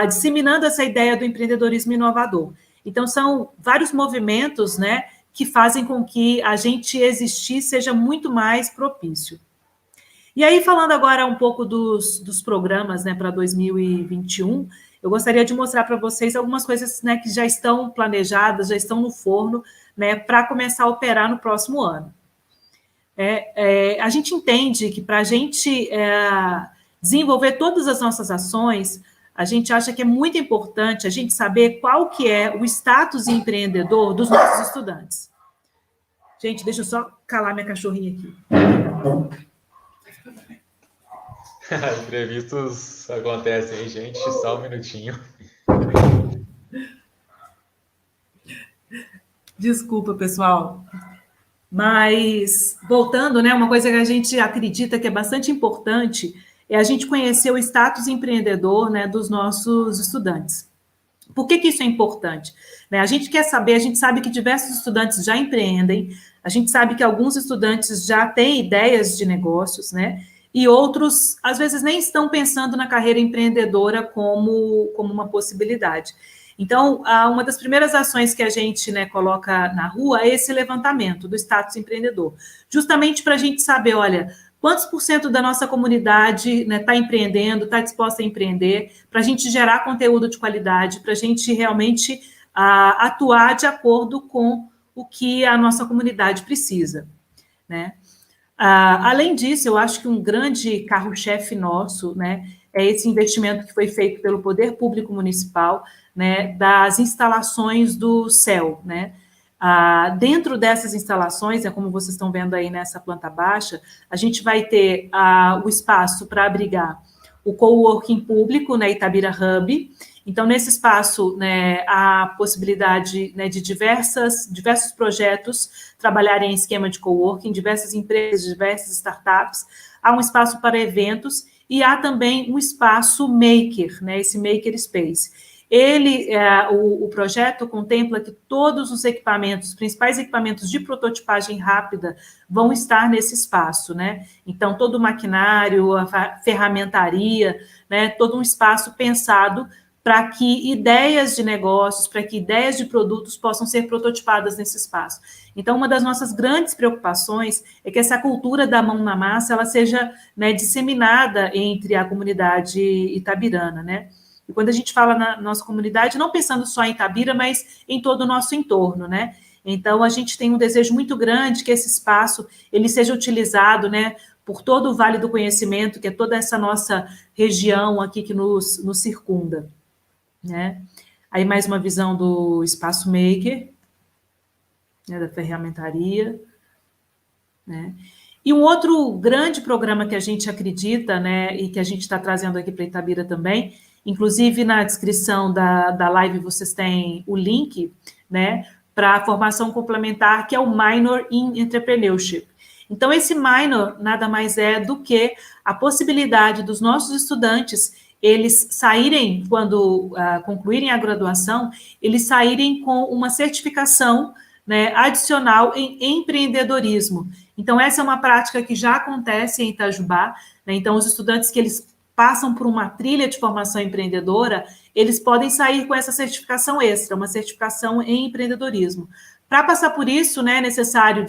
disseminando essa ideia do empreendedorismo inovador. Então, são vários movimentos, né, que fazem com que a gente existir seja muito mais propício. E aí, falando agora um pouco dos programas, né, para 2021, eu gostaria de mostrar para vocês algumas coisas, né, que já estão planejadas, já estão no forno, né, para começar a operar no próximo ano. A gente entende que para a gente desenvolver todas as nossas ações, a gente acha que é muito importante a gente saber qual que é o status empreendedor dos nossos estudantes. Gente, deixa eu só calar minha cachorrinha aqui. Imprevistos acontecem aí, gente. Só um minutinho. Desculpa, pessoal. Mas, voltando, né, uma coisa que a gente acredita que é bastante importante é a gente conhecer o status empreendedor, né, dos nossos estudantes. Por que isso é importante? Né, a gente quer saber, a gente sabe que diversos estudantes já empreendem, a gente sabe que alguns estudantes já têm ideias de negócios, né, e outros, às vezes, nem estão pensando na carreira empreendedora como uma possibilidade. Então, uma das primeiras ações que a gente, né, coloca na rua é esse levantamento do status empreendedor, justamente para a gente saber, olha, quantos % da nossa comunidade, né, está empreendendo, está disposta a empreender, para a gente gerar conteúdo de qualidade, para a gente realmente atuar de acordo com o que a nossa comunidade precisa, né? Além disso, eu acho que um grande carro-chefe nosso, né, é esse investimento que foi feito pelo Poder Público Municipal, né, das instalações do CEL, né? Dentro dessas instalações, como vocês estão vendo aí nessa planta baixa, a gente vai ter o espaço para abrigar o coworking público, né, Itabira Hub. Então, nesse espaço, né, há possibilidade, né, de diversos projetos trabalharem em esquema de coworking, diversas empresas, diversas startups. Há um espaço para eventos e há também um espaço maker, né, esse maker space. O projeto contempla que todos os equipamentos, os principais equipamentos de prototipagem rápida vão estar nesse espaço, né? Então, todo o maquinário, a ferramentaria, né, todo um espaço pensado para que ideias de negócios, para que ideias de produtos possam ser prototipadas nesse espaço. Então, uma das nossas grandes preocupações é que essa cultura da mão na massa, ela seja, né, disseminada entre a comunidade itabirana, né? E quando a gente fala na nossa comunidade, não pensando só em Itabira, mas em todo o nosso entorno, né? Então, a gente tem um desejo muito grande que esse espaço ele seja utilizado, né, por todo o Vale do Conhecimento, que é toda essa nossa região aqui que nos circunda, né? Aí, mais uma visão do espaço maker, né, da ferramentaria, né? E um outro grande programa que a gente acredita, né, e que a gente está trazendo aqui para Itabira também, inclusive na descrição da live vocês têm o link, né, para a formação complementar, que é o Minor in Entrepreneurship. Então, esse minor nada mais é do que a possibilidade dos nossos estudantes, eles saírem, quando concluírem a graduação, eles saírem com uma certificação, né, adicional em empreendedorismo. Então, essa é uma prática que já acontece em Itajubá, né? Então, os estudantes que eles passam por uma trilha de formação empreendedora, eles podem sair com essa certificação extra, uma certificação em empreendedorismo. Para passar por isso, né, é necessário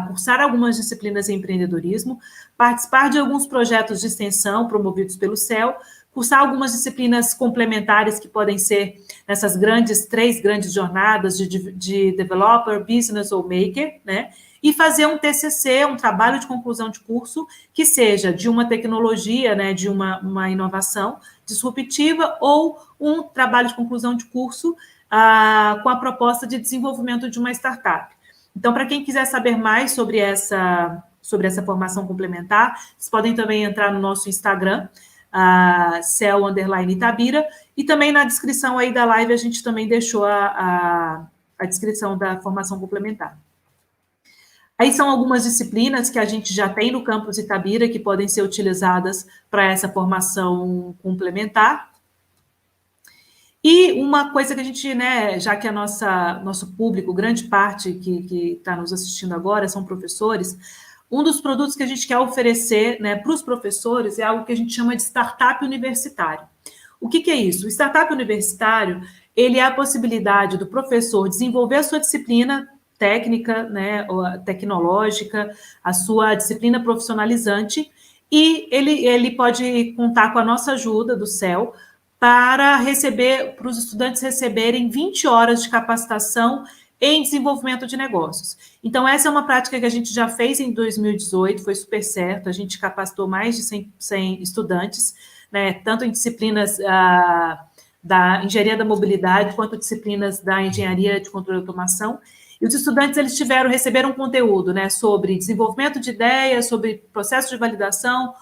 cursar algumas disciplinas em empreendedorismo, participar de alguns projetos de extensão promovidos pelo CEL, cursar algumas disciplinas complementares que podem ser nessas três grandes jornadas de developer, business ou maker, né? E fazer um TCC, um trabalho de conclusão de curso, que seja de uma tecnologia, né, de uma inovação disruptiva, ou um trabalho de conclusão de curso com a proposta de desenvolvimento de uma startup. Então, para quem quiser saber mais sobre essa formação complementar, vocês podem também entrar no nosso Instagram, CEL_Itabira, e também na descrição aí da live a gente também deixou a descrição da formação complementar. Aí são algumas disciplinas que a gente já tem no campus Itabira que podem ser utilizadas para essa formação complementar. E uma coisa que a gente, né, já que nosso público, grande parte que está nos assistindo agora são professores, um dos produtos que a gente quer oferecer, né, para os professores é algo que a gente chama de startup universitário. O que é isso? O startup universitário, ele é a possibilidade do professor desenvolver a sua disciplina técnica, né, tecnológica, a sua disciplina profissionalizante, e ele pode contar com a nossa ajuda do CEL para os estudantes receberem 20 horas de capacitação em desenvolvimento de negócios. Então, essa é uma prática que a gente já fez em 2018, foi super certo, a gente capacitou mais de 100 estudantes né, tanto em disciplinas da engenharia da mobilidade, quanto disciplinas da engenharia de controle e automação. E os estudantes, eles receberam conteúdo, né, sobre desenvolvimento de ideias, sobre processo de validação,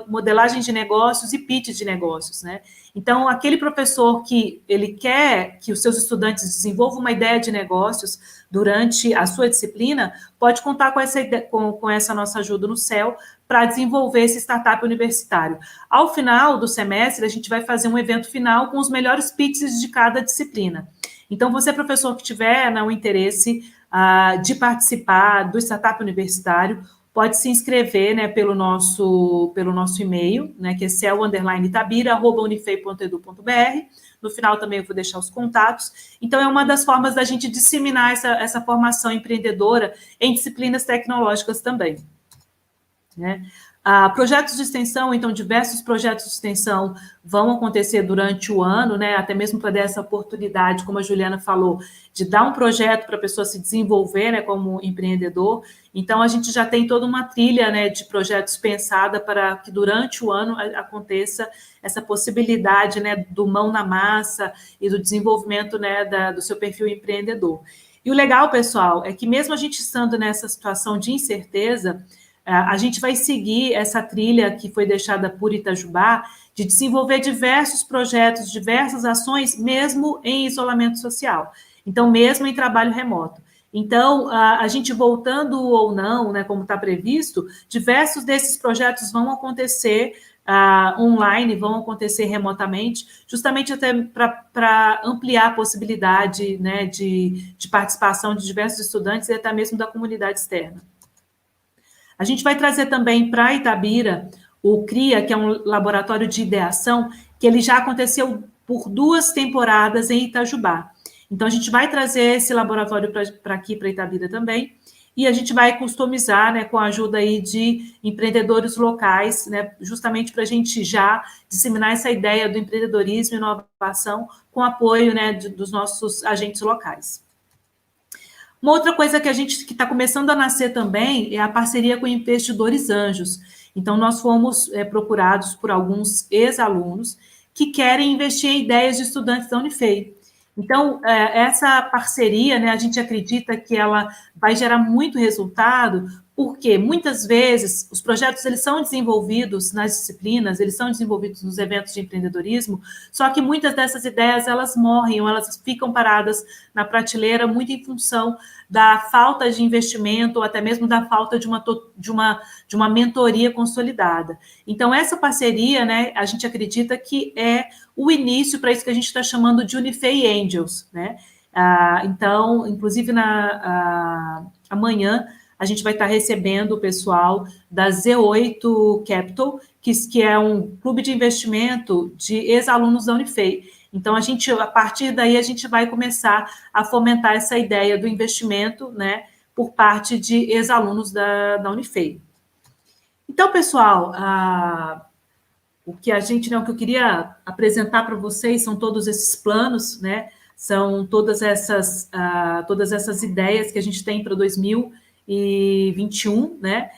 modelagem de negócios e pitch de negócios, né? Então, aquele professor que ele quer que os seus estudantes desenvolvam uma ideia de negócios durante a sua disciplina, pode contar com essa nossa ajuda no CEL para desenvolver esse startup universitário. Ao final do semestre, a gente vai fazer um evento final com os melhores pitches de cada disciplina. Então, você, professor, que tiver o interesse de participar do startup universitário, pode se inscrever, né, pelo nosso e-mail, né, que é cel_itabira@unifei.edu.br. No final também eu vou deixar os contatos. Então, é uma das formas da gente disseminar essa formação empreendedora em disciplinas tecnológicas também, né? Projetos de extensão, então, diversos projetos de extensão vão acontecer durante o ano, né, até mesmo para dar essa oportunidade, como a Juliana falou, de dar um projeto para a pessoa se desenvolver, né, como empreendedor. Então, a gente já tem toda uma trilha, né, de projetos pensada para que durante o ano aconteça essa possibilidade, né, do mão na massa e do desenvolvimento, né, do seu perfil empreendedor. E o legal, pessoal, é que mesmo a gente estando nessa situação de incerteza, a gente vai seguir essa trilha que foi deixada por Itajubá, de desenvolver diversos projetos, diversas ações, mesmo em isolamento social. Então, mesmo em trabalho remoto. Então, a gente voltando ou não, né, como está previsto, diversos desses projetos vão acontecer online, vão acontecer remotamente, justamente até para ampliar a possibilidade, né, de participação de diversos estudantes e até mesmo da comunidade externa. A gente vai trazer também para Itabira o CRIA, que é um laboratório de ideação, que ele já aconteceu por 2 temporadas em Itajubá. Então, a gente vai trazer esse laboratório para aqui, para Itabira também, e a gente vai customizar, né, com a ajuda aí de empreendedores locais, né, justamente para a gente já disseminar essa ideia do empreendedorismo e inovação com apoio, né, dos nossos agentes locais. Uma outra coisa que está começando a nascer também é a parceria com investidores anjos. Então, nós fomos procurados por alguns ex-alunos que querem investir em ideias de estudantes da Unifei. Então, essa parceria, né, a gente acredita que ela vai gerar muito resultado, porque muitas vezes os projetos eles são desenvolvidos nas disciplinas, eles são desenvolvidos nos eventos de empreendedorismo, só que muitas dessas ideias elas morrem, ou elas ficam paradas na prateleira muito em função da falta de investimento, ou até mesmo da falta de uma mentoria consolidada. Então, essa parceria, né, a gente acredita que é o início para isso que a gente está chamando de Unifei Angels, né? Então, inclusive, amanhã, a gente vai estar recebendo o pessoal da Z8 Capital, que é um clube de investimento de ex-alunos da Unifei. Então, a partir daí, a gente vai começar a fomentar essa ideia do investimento, né, por parte de ex-alunos da Unifei. Então, pessoal, o que eu queria apresentar para vocês são todos esses planos, né, são todas essas ideias que a gente tem para 2021, né?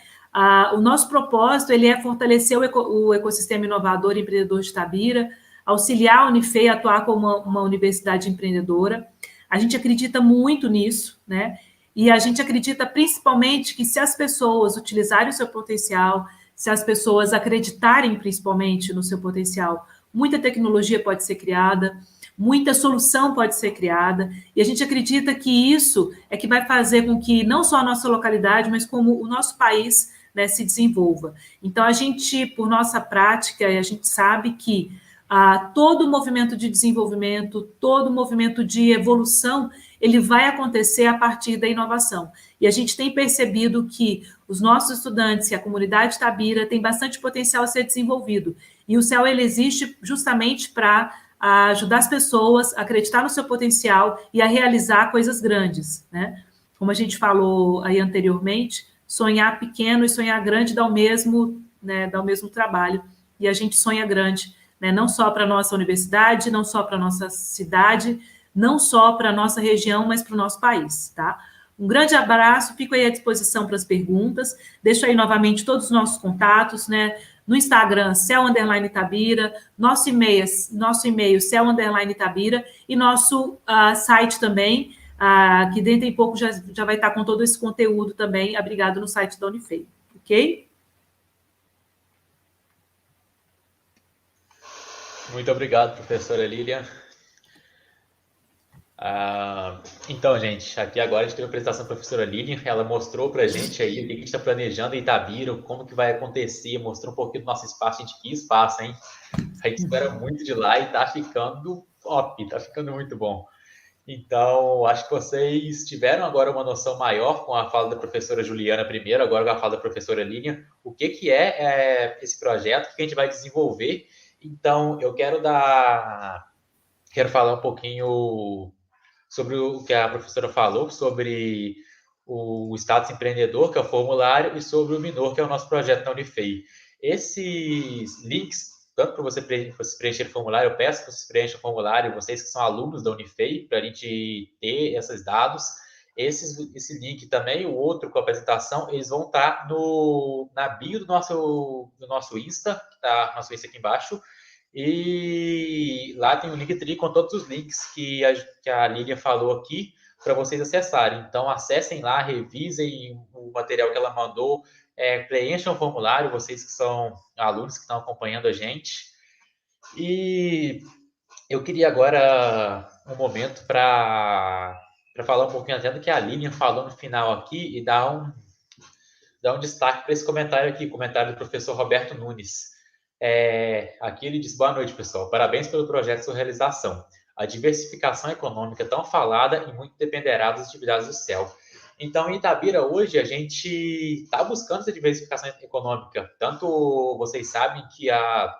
O nosso propósito ele é fortalecer o ecossistema inovador e empreendedor de Itabira, auxiliar a Unifei a atuar como uma universidade empreendedora. A gente acredita muito nisso, né? E a gente acredita principalmente que se as pessoas utilizarem o seu potencial, se as pessoas acreditarem principalmente no seu potencial, muita tecnologia pode ser criada, muita solução pode ser criada, e a gente acredita que isso é que vai fazer com que não só a nossa localidade, mas como o nosso país, né, se desenvolva. Então, a gente, por nossa prática, a gente sabe que todo movimento de desenvolvimento, todo movimento de evolução, ele vai acontecer a partir da inovação. E a gente tem percebido que os nossos estudantes e a comunidade Itabira tem bastante potencial a ser desenvolvido. E o CEL ele existe justamente para ajudar as pessoas a acreditar no seu potencial e a realizar coisas grandes, né? Como a gente falou aí anteriormente, sonhar pequeno e sonhar grande dá o mesmo trabalho. E a gente sonha grande, né? Não só para a nossa universidade, não só para a nossa cidade, não só para a nossa região, mas para o nosso país, tá? Um grande abraço, fico aí à disposição para as perguntas, deixo aí novamente todos os nossos contatos, né? no Instagram, cel_Itabira, nosso e-mail, cel_Itabira, e nosso site também, que dentro de pouco já vai estar com todo esse conteúdo também, abrigado no site da Unifei, ok? Muito obrigado, professora Lilian. Então, gente, aqui agora a gente teve a apresentação da professora Lilian, ela mostrou para a gente aí o que a gente está planejando em Itabira, como que vai acontecer, mostrou um pouquinho do nosso espaço, gente, que espaço, hein? A gente espera muito de lá e tá ficando top, tá ficando muito bom. Então, acho que vocês tiveram agora uma noção maior com a fala da professora Juliana primeiro, agora com a fala da professora Lilian, o que é esse projeto, o que a gente vai desenvolver. Então, eu quero falar um pouquinho sobre o que a professora falou, sobre o Status Empreendedor, que é o formulário, e sobre o Minor, que é o nosso projeto na Unifei. Esses links, tanto para você preencher o formulário, eu peço que vocês preencham o formulário, vocês que são alunos da Unifei, para a gente ter esses dados. Esse link também, o outro com a apresentação, eles vão estar na bio do nosso Insta, que está nosso Insta aqui embaixo, e lá tem um Linktree com todos os links que a Lilian falou aqui para vocês acessarem. Então, acessem lá, revisem o material que ela mandou, preencham o formulário, vocês que são alunos que estão acompanhando a gente. E eu queria agora um momento para falar um pouquinho até do que a Lilian falou no final aqui e dar um destaque para esse comentário aqui, comentário do professor Roberto Nunes. Aqui ele diz: boa noite, pessoal. Parabéns pelo projeto e sua realização. A diversificação econômica tão falada e muito dependerá das atividades do CEL. Então, em Itabira, hoje, a gente está buscando essa diversificação econômica. Tanto vocês sabem que as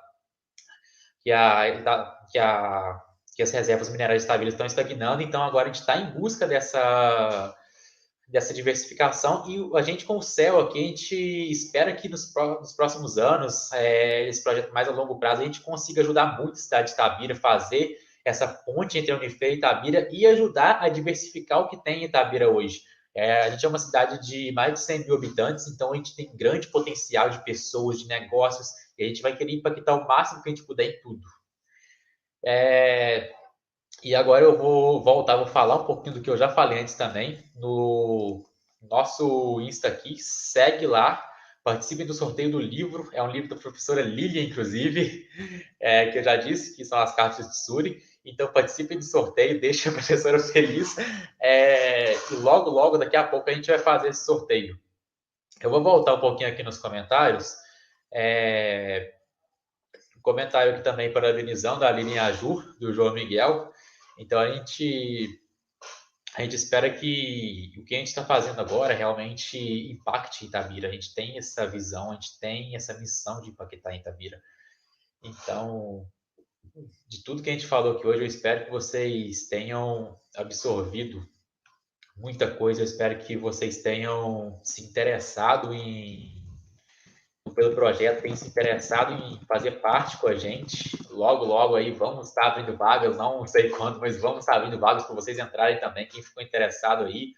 reservas minerais de Itabira estão estagnando, então agora a gente está em busca dessa diversificação, e a gente com o CEL aqui, a gente espera que nos próximos anos, esse projeto mais a longo prazo, a gente consiga ajudar muito a cidade de Itabira, fazer essa ponte entre a Unifei e Itabira e ajudar a diversificar o que tem em Itabira hoje. A gente é uma cidade de mais de 100 mil habitantes, então a gente tem grande potencial de pessoas, de negócios, e a gente vai querer impactar o máximo que a gente puder em tudo. E agora eu vou falar um pouquinho do que eu já falei antes também. No nosso Insta aqui, segue lá, participem do sorteio do livro. É um livro da professora Lilian, inclusive, que eu já disse, que são as cartas de Tsuri. Então, participem do sorteio, deixem a professora feliz. E logo, daqui a pouco, a gente vai fazer esse sorteio. Eu vou voltar um pouquinho aqui nos comentários. Comentário aqui também parabenizando da Lilian Ajur, do João Miguel. Então, a gente espera que o que a gente está fazendo agora realmente impacte Itabira. A gente tem essa visão, a gente tem essa missão de impactar Itabira. Então, de tudo que a gente falou aqui hoje, eu espero que vocês tenham absorvido muita coisa. Eu espero que vocês tenham se interessado pelo projeto, tenham se interessado em fazer parte com a gente. Logo aí vamos estar abrindo vagas, não sei quando, mas vamos estar abrindo vagas para vocês entrarem também. Quem ficou interessado aí,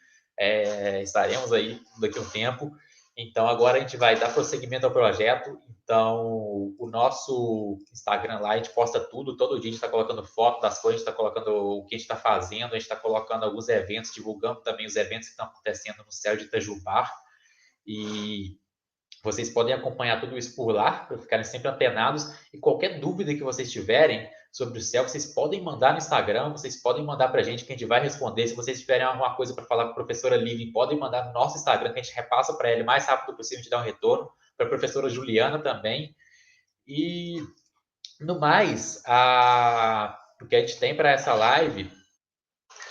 estaremos aí daqui a um tempo. Então, agora a gente vai dar prosseguimento ao projeto. Então, o nosso Instagram lá, a gente posta tudo, todo dia a gente está colocando foto das coisas, a gente está colocando o que a gente está fazendo, a gente está colocando alguns eventos, divulgando também os eventos que estão acontecendo no CEL de Itajubá. E vocês podem acompanhar tudo isso por lá, para ficarem sempre antenados. E qualquer dúvida que vocês tiverem sobre o CEL, vocês podem mandar no Instagram, vocês podem mandar para a gente, que a gente vai responder. Se vocês tiverem alguma coisa para falar com a professora Lilian, podem mandar no nosso Instagram, que a gente repassa para ela o mais rápido possível, a gente dá um retorno. Para a professora Juliana também. E, no mais, o que a gente tem para essa live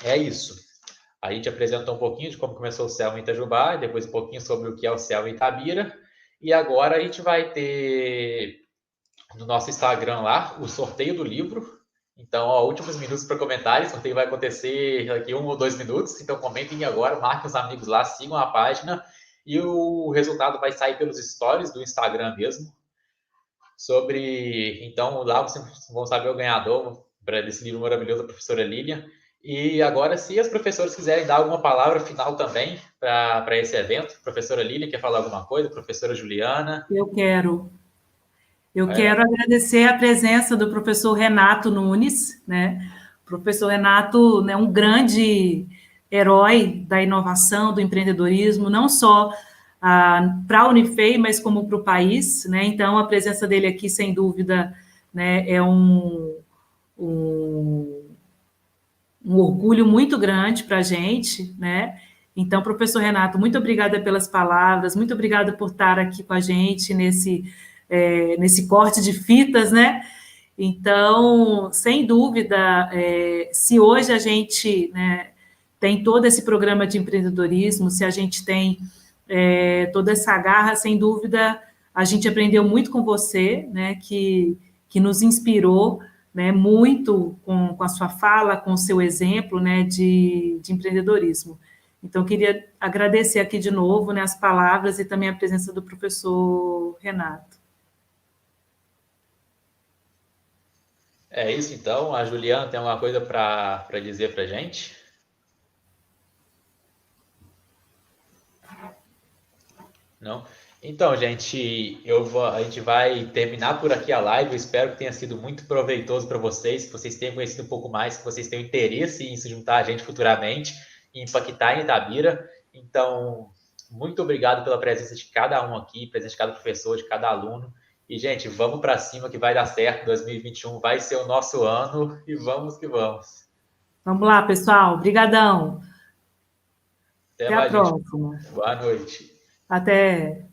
é isso. A gente apresentou um pouquinho de como começou o CEL em Itajubá, depois um pouquinho sobre o que é o CEL em Itabira. E agora a gente vai ter no nosso Instagram lá o sorteio do livro. Então, últimos minutos para comentários. O sorteio vai acontecer daqui 1 ou 2 minutos. Então, comentem agora, marquem os amigos lá, sigam a página. E o resultado vai sair pelos stories do Instagram mesmo. Então, lá vocês vão saber o ganhador desse livro maravilhoso da professora Lilian. E agora, se as professoras quiserem dar alguma palavra final também para esse evento, professora Lilian quer falar alguma coisa? Professora Juliana? Eu quero. Eu quero agradecer a presença do professor Renato Nunes, né? O professor Renato, né, um grande herói da inovação, do empreendedorismo, não só para a Unifei, mas como para o país, né? Então, a presença dele aqui, sem dúvida, né, é um orgulho muito grande para a gente, né? Então, professor Renato, muito obrigada pelas palavras, muito obrigada por estar aqui com a gente nesse corte de fitas, né? Então, sem dúvida, se hoje a gente, né, tem todo esse programa de empreendedorismo, se a gente tem toda essa garra, sem dúvida, a gente aprendeu muito com você, né, que nos inspirou, né, muito com a sua fala, com o seu exemplo, né, de empreendedorismo. Então, eu queria agradecer aqui de novo, né, as palavras e também a presença do professor Renato. É isso, então. A Juliana tem alguma coisa para dizer para a gente? Não? Então, gente, a gente vai terminar por aqui a live. Eu espero que tenha sido muito proveitoso para vocês, que vocês tenham conhecido um pouco mais, que vocês tenham interesse em se juntar a gente futuramente, em impactar em Itabira. Então, muito obrigado pela presença de cada um aqui, presença de cada professor, de cada aluno. E, gente, vamos para cima que vai dar certo. 2021 vai ser o nosso ano e vamos que vamos. Vamos lá, pessoal. Obrigadão. Até a próxima. Boa noite. Até.